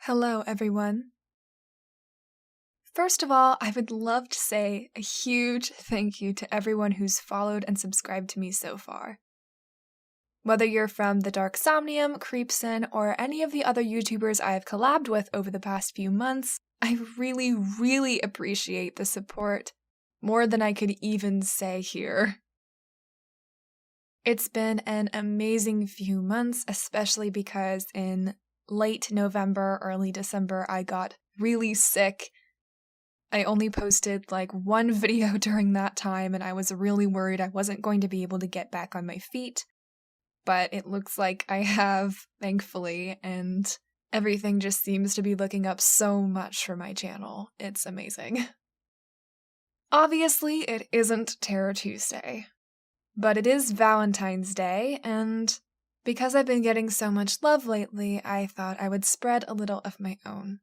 Hello, everyone. First of all, I would love to say a huge thank you to everyone who's followed and subscribed to me so far. Whether you're from the Dark Somnium, Creepson, or any of the other YouTubers I have collabed with over the past few months, I really appreciate the support, more than I could even say here. It's been an amazing few months, especially because in late November, early December, I got really sick. I only posted like one video during that time, and I was really worried I wasn't going to be able to get back on my feet. But it looks like I have, thankfully, and everything just seems to be looking up so much for my channel. It's amazing. Obviously, it isn't Terror Tuesday, but it is Valentine's Day, and because I've been getting so much love lately, I thought I would spread a little of my own.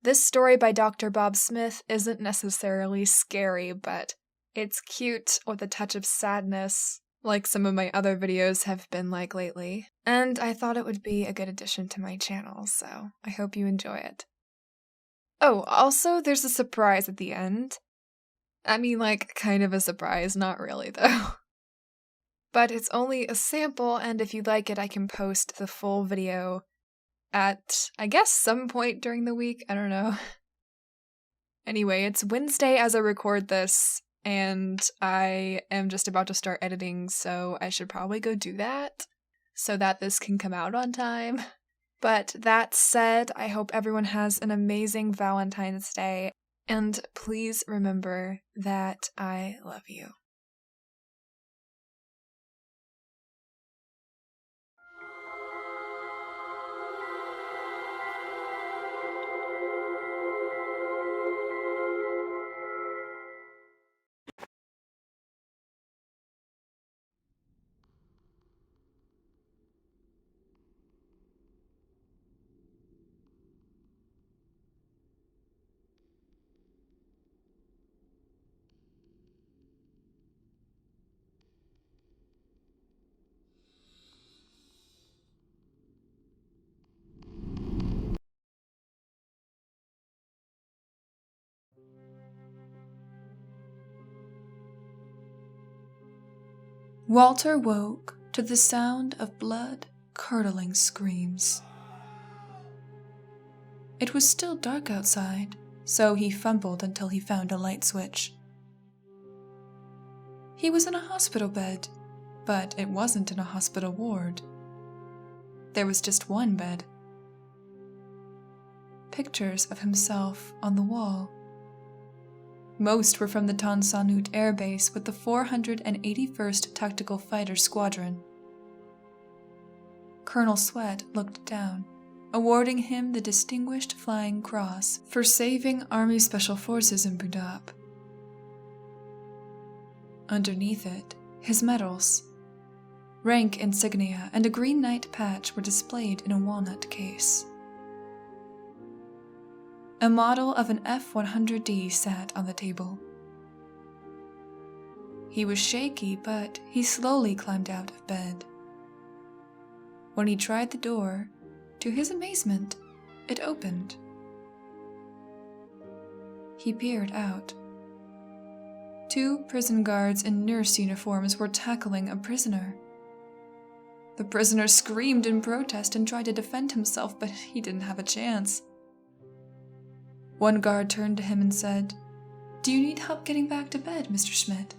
This story by Dr. Bob Smith isn't necessarily scary, but it's cute with a touch of sadness, like some of my other videos have been like lately, and I thought it would be a good addition to my channel, so I hope you enjoy it. Oh, also, there's a surprise at the end. I mean, like, kind of a surprise, not really, though. But it's only a sample, and if you like it, I can post the full video at, I guess, some point during the week. I don't know. Anyway, it's Wednesday as I record this, and I am just about to start editing, so I should probably go do that so that this can come out on time. But that said, I hope everyone has an amazing Valentine's Day, and please remember that I love you. Walter woke to the sound of blood-curdling screams. It was still dark outside, so he fumbled until he found a light switch. He was in a hospital bed, but it wasn't in a hospital ward. There was just one bed. Pictures of himself on the wall. Most were from the Tan Son Nhut Air Base with the 481st Tactical Fighter Squadron. Colonel Sweat looked down, awarding him the Distinguished Flying Cross for saving Army Special Forces in Budap. Underneath it, his medals, rank insignia, and a Green Knight patch were displayed in a walnut case. A model of an F-100D sat on the table. He was shaky, but he slowly climbed out of bed. When he tried the door, to his amazement, it opened. He peered out. 2 prison guards in nurse uniforms were tackling a prisoner. The prisoner screamed in protest and tried to defend himself, but he didn't have a chance. One guard turned to him and said, "Do you need help getting back to bed, Mr. Schmidt?"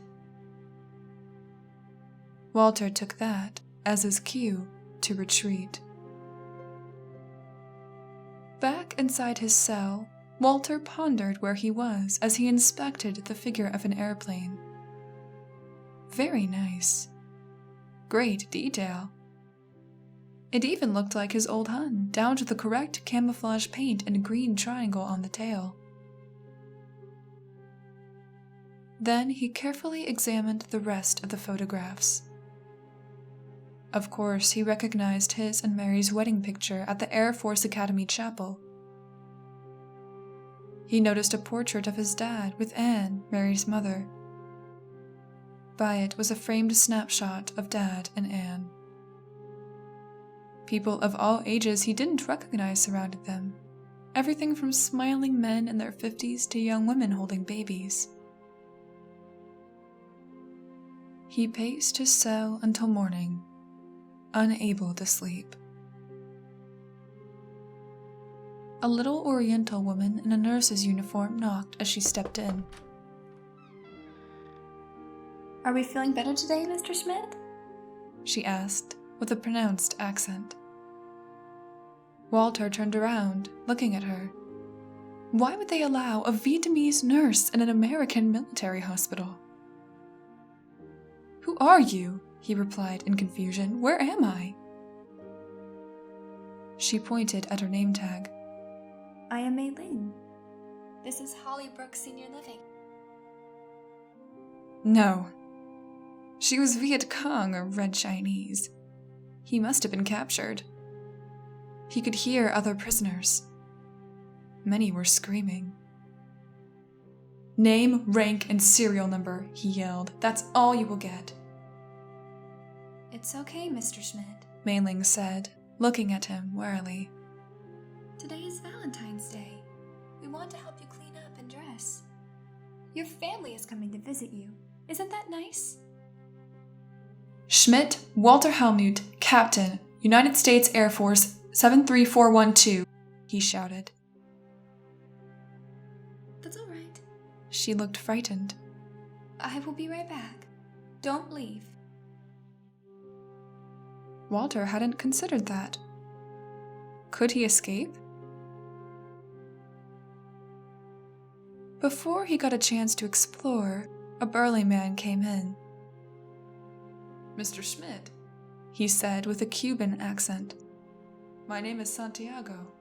Walter took that as his cue to retreat. Back inside his cell, Walter pondered where he was as he inspected the figure of an airplane. Very nice. Great detail. It even looked like his old Hun, down to the correct camouflage paint and a green triangle on the tail. Then he carefully examined the rest of the photographs. Of course, he recognized his and Mary's wedding picture at the Air Force Academy Chapel. He noticed a portrait of his dad with Anne, Mary's mother. By it was a framed snapshot of Dad and Anne. People of all ages he didn't recognize surrounded them. Everything from smiling men in their 50s to young women holding babies. He paced his cell until morning, unable to sleep. A little Oriental woman in a nurse's uniform knocked as she stepped in. "Are we feeling better today, Mr. Schmidt?" she asked, with a pronounced accent. Walter turned around, looking at her. Why would they allow a Vietnamese nurse in an American military hospital? "Who are you?" he replied in confusion. "Where am I?" She pointed at her name tag. "I am Mei Ling. This is Hollybrook Senior Living." No. She was Viet Cong or Red Chinese. He must have been captured. He could hear other prisoners. Many were screaming. "Name, rank, and serial number," he yelled. "That's all you will get." "It's okay, Mr. Schmidt," Mei Ling said, looking at him warily. "Today is Valentine's Day. We want to help you clean up and dress. Your family is coming to visit you. Isn't that nice?" "Schmidt, Walter Helmut, Captain, United States Air Force, 73412, he shouted. "That's all right. She looked frightened. I will be right back. Don't leave." Walter hadn't considered that. Could he escape? Before he got a chance to explore, a burly man came in. "Mr. Schmidt," he said with a Cuban accent. "My name is Santiago.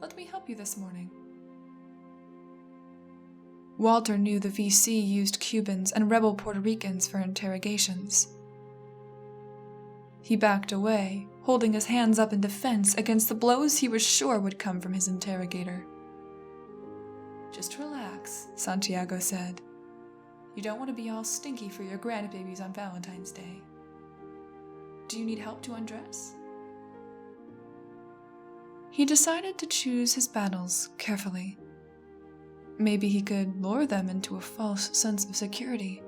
Let me help you this morning." Walter knew the VC used Cubans and rebel Puerto Ricans for interrogations. He backed away, holding his hands up in defense against the blows he was sure would come from his interrogator. "Just relax," Santiago said. "You don't want to be all stinky for your grandbabies on Valentine's Day. Do you need help to undress?" He decided to choose his battles carefully. Maybe he could lure them into a false sense of security.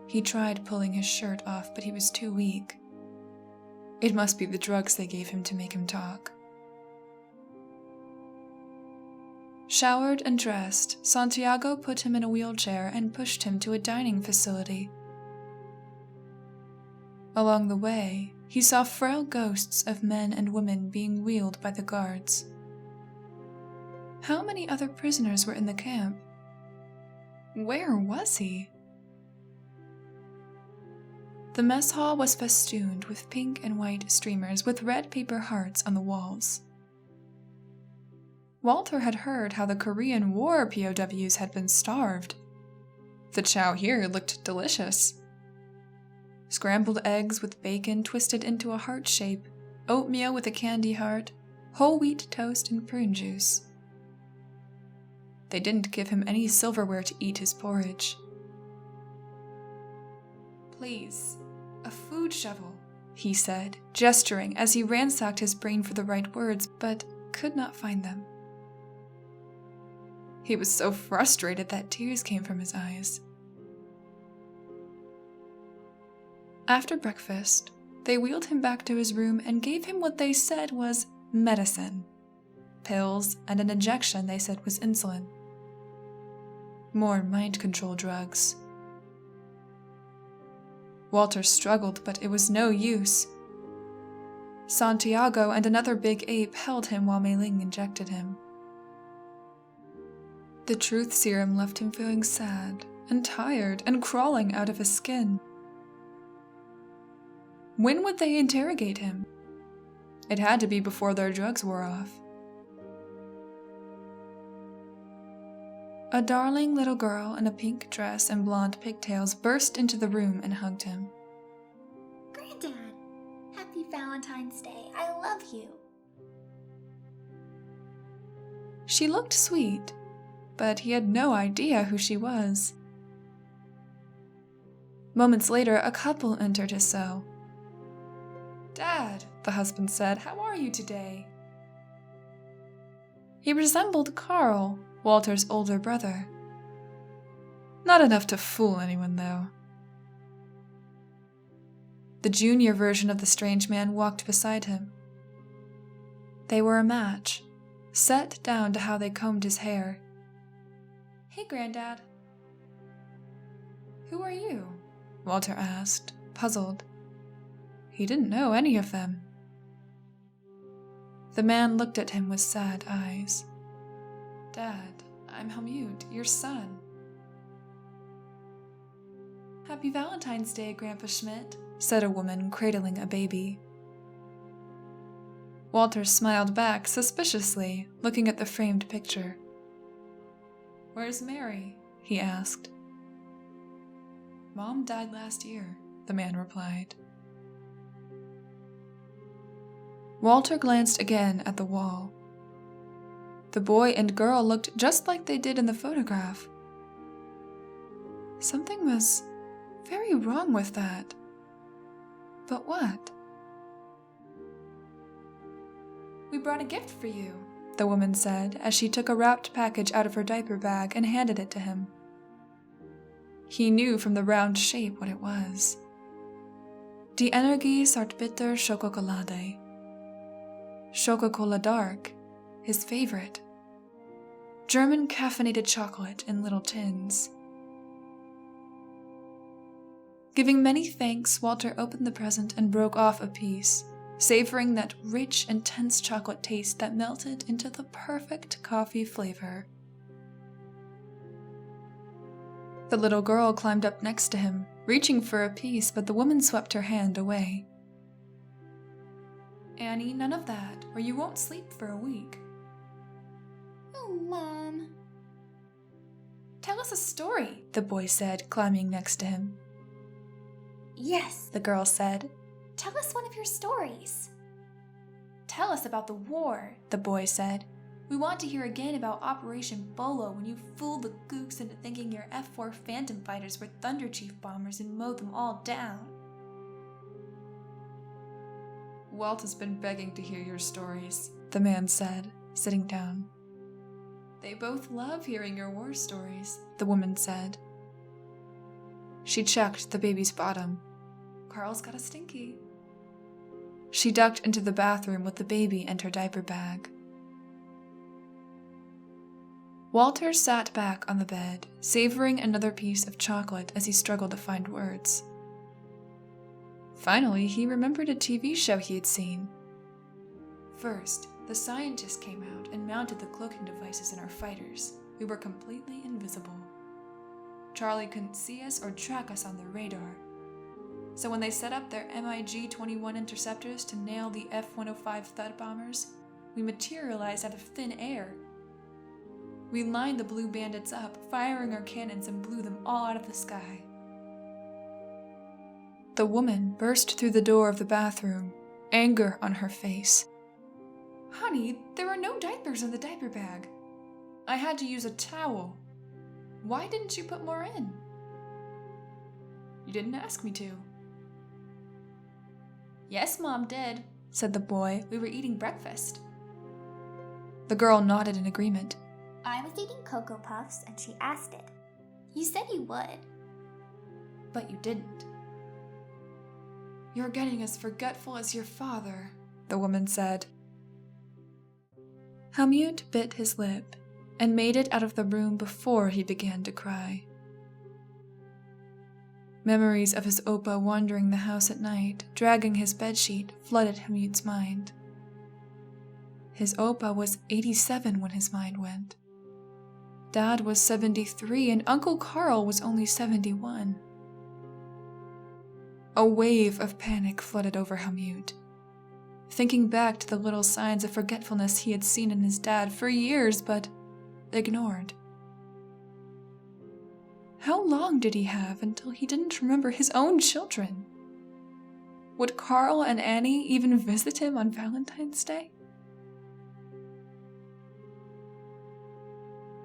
He tried pulling his shirt off, but he was too weak. It must be the drugs they gave him to make him talk. Showered and dressed, Santiago put him in a wheelchair and pushed him to a dining facility. Along the way, he saw frail ghosts of men and women being wheeled by the guards. How many other prisoners were in the camp? Where was he? The mess hall was festooned with pink and white streamers with red paper hearts on the walls. Walter had heard how the Korean War POWs had been starved. The chow here looked delicious. Scrambled eggs with bacon twisted into a heart shape, oatmeal with a candy heart, whole wheat toast and prune juice. They didn't give him any silverware to eat his porridge. "Please, a food shovel," he said, gesturing as he ransacked his brain for the right words, but could not find them. He was so frustrated that tears came from his eyes. After breakfast, they wheeled him back to his room and gave him what they said was medicine. Pills and an injection they said was insulin. More mind control drugs. Walter struggled, but it was no use. Santiago and another big ape held him while Mei Ling injected him. The truth serum left him feeling sad and tired and crawling out of his skin. When would they interrogate him? It had to be before their drugs wore off. A darling little girl in a pink dress and blonde pigtails burst into the room and hugged him. "Granddad, happy Valentine's Day. I love you." She looked sweet, but he had no idea who she was. Moments later, a couple entered his cell. "Dad, the husband said. How are you today? He resembled Carl, Walter's older brother. Not enough to fool anyone, though. The junior version of the strange man walked beside him. They were a match, set down to how they combed his hair. Hey, Granddad. Who are you? Walter asked, puzzled. He didn't know any of them. The man looked at him with sad eyes. Dad, I'm Helmut, your son. Happy Valentine's Day, Grandpa Schmidt, said a woman cradling a baby. Walter smiled back suspiciously, looking at the framed picture. Where's Mary? He asked. Mom died last year, the man replied. Walter glanced again at the wall. The boy and girl looked just like they did in the photograph. Something was very wrong with that. But what? We brought a gift for you, the woman said as she took a wrapped package out of her diaper bag and handed it to him. He knew from the round shape what it was. Die Energie Zartbitter Schokolade. Schokocola Dark, his favorite. German caffeinated chocolate in little tins. Giving many thanks, Walter opened the present and broke off a piece, savoring that rich, intense chocolate taste that melted into the perfect coffee flavor. The little girl climbed up next to him, reaching for a piece, but the woman swept her hand away. Annie, none of that, or you won't sleep for a week. Oh, Mom. Tell us a story, the boy said, climbing next to him. Yes, The girl said. tell us one of your stories. Tell us about the war, the boy said. We want to hear again about Operation Bolo when you fooled the gooks into thinking your F-4 Phantom fighters were Thunder Chief bombers and mowed them all down. Walt has been begging to hear your stories, the man said, sitting down. They both love hearing your war stories, the woman said. She checked the baby's bottom. Carl's got a stinky. She ducked into the bathroom with the baby and her diaper bag. Walter sat back on the bed, savoring another piece of chocolate as he struggled to find words. Finally, he remembered a TV show he had seen. First, the scientists came out and mounted the cloaking devices in our fighters. We were completely invisible. Charlie couldn't see us or track us on the radar. So when they set up their MiG-21 interceptors to nail the F-105 Thud bombers, we materialized out of thin air. We lined the blue bandits up, firing our cannons, and blew them all out of the sky. The woman burst through the door of the bathroom, anger on her face. Honey, there were no diapers in the diaper bag. I had to use a towel. Why didn't you put more in? You didn't ask me to. Yes, Mom did, said the boy. We were eating breakfast. The girl nodded in agreement. I was eating Cocoa Puffs and she asked it. You said you would. But you didn't. You're getting as forgetful as your father, the woman said. Helmut bit his lip and made it out of the room before he began to cry. Memories of his Opa wandering the house at night, dragging his bedsheet, flooded Helmut's mind. His Opa was 87 when his mind went. Dad was 73 and Uncle Carl was only 71. A wave of panic flooded over Helmut. Thinking back to the little signs of forgetfulness he had seen in his dad for years but ignored. How long did he have until he didn't remember his own children? Would Carl and Annie even visit him on Valentine's Day?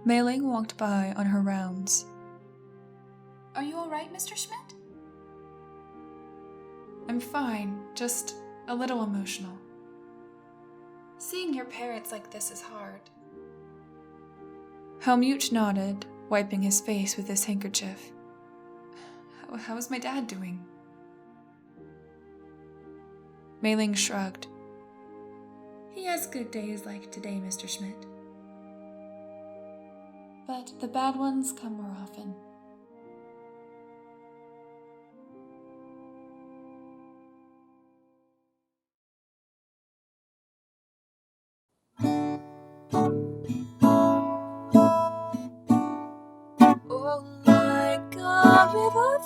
Mei Ling walked by on her rounds. Are you all right, Mr. Schmidt? I'm fine, just a little emotional. Seeing your parents like this is hard. Helmut nodded, wiping his face with his handkerchief. How is my dad doing? Mei Ling shrugged. He has good days like today, Mr. Schmidt. But the bad ones come more often. Oh my God, river